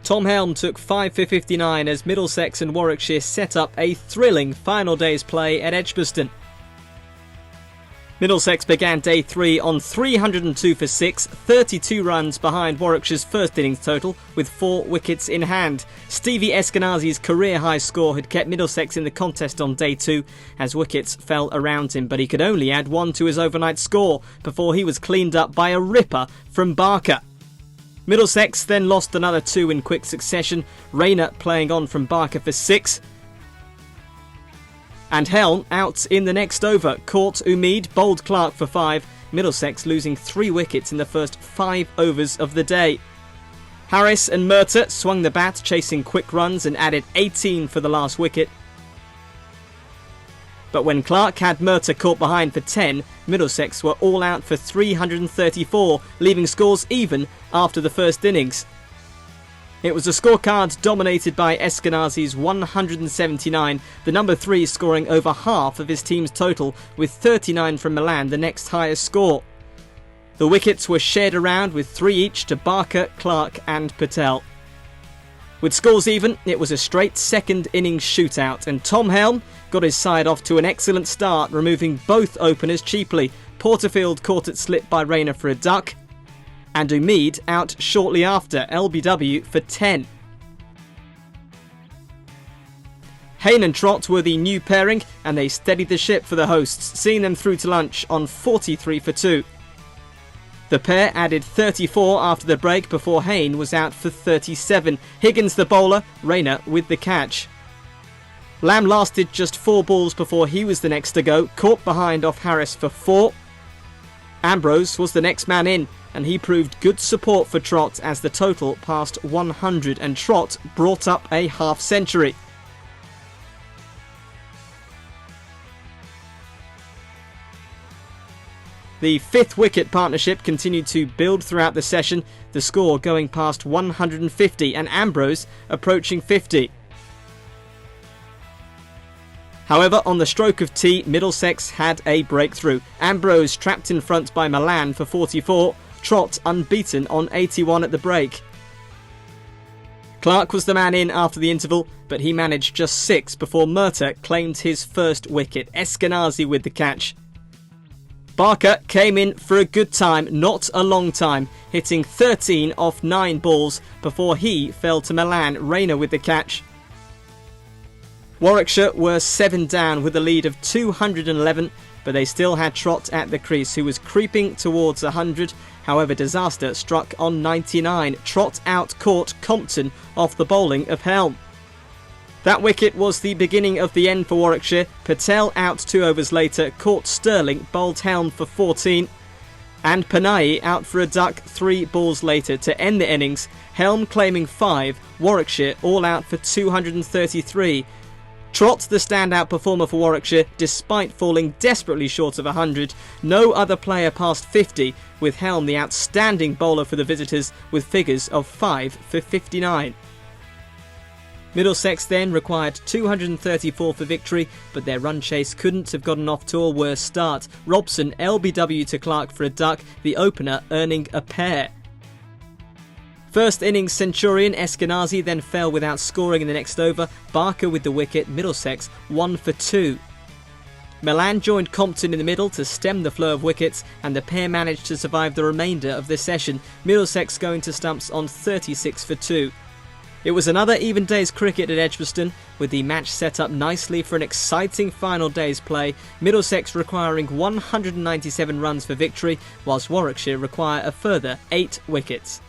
Tom Helm took 5 for 59 as Middlesex and Warwickshire set up a thrilling final day's play at Edgbaston. Middlesex began day 3 on 302 for 6, 32 runs behind Warwickshire's first innings total with 4 wickets in hand. Stevie Eskenazi's career-high score had kept Middlesex in the contest on day 2 as wickets fell around him, but he could only add 1 to his overnight score before he was cleaned up by a ripper from Barker. Middlesex then lost another 2 in quick succession, Rayner playing on from Barker for 6. And Helm out in the next over, caught Umeed, bowled Clark for 5, Middlesex losing 3 wickets in the first 5 overs of the day. Harris and Murtagh swung the bat, chasing quick runs and added 18 for the last wicket. But when Clark had Murtagh caught behind for 10, Middlesex were all out for 334, leaving scores even after the first innings. It was a scorecard dominated by Eskenazi's 179, the number 3 scoring over half of his team's total, with 39 from Milan, the next highest score. The wickets were shared around with 3 each to Barker, Clark and Patel. With scores even, it was a straight second innings shootout, and Tom Helm got his side off to an excellent start, removing both openers cheaply. Porterfield caught it slip by Rayner for a duck, and Umeed out shortly after, LBW for 10. Hayne and Trott were the new pairing, and they steadied the ship for the hosts, seeing them through to lunch on 43 for 2. The pair added 34 after the break before Hayne was out for 37. Higgins the bowler, Rayner with the catch. Lamb lasted just 4 balls before he was the next to go, caught behind off Harris for 4. Ambrose was the next man in, and he proved good support for Trott as the total passed 100 and Trott brought up a half century. The 5th wicket partnership continued to build throughout the session, the score going past 150 and Ambrose approaching 50. However, on the stroke of tea, Middlesex had a breakthrough. Ambrose trapped in front by Milan for 44, Trott unbeaten on 81 at the break. Clark was the man in after the interval, but he managed just 6 before Murtagh claimed his first wicket, Eskenazi with the catch. Barker came in for a good time, not a long time, hitting 13 off 9 balls before he fell to Milan, Rayner with the catch. Warwickshire were 7 down with a lead of 211, but they still had Trott at the crease, who was creeping towards 100. However, disaster struck on 99. Trott out-caught Compton off the bowling of Helm. That wicket was the beginning of the end for Warwickshire. Patel out 2 overs later, caught Sterling, bowled Helm for 14. And Panayi out for a duck 3 balls later to end the innings. Helm claiming 5, Warwickshire all out for 233. Trott the standout performer for Warwickshire despite falling desperately short of 100. No other player passed 50, with Helm the outstanding bowler for the visitors with figures of 5 for 59. Middlesex then required 234 for victory, but their run chase couldn't have gotten off to a worse start. Robson LBW to Clark for a duck, the opener earning a pair. First innings centurion Eskenazi then fell without scoring in the next over. Barker with the wicket, Middlesex 1 for 2. Milan joined Compton in the middle to stem the flow of wickets, and the pair managed to survive the remainder of the session, Middlesex going to stumps on 36 for 2. It was another even day's cricket at Edgbaston, with the match set up nicely for an exciting final day's play, Middlesex requiring 197 runs for victory, whilst Warwickshire require a further 8 wickets.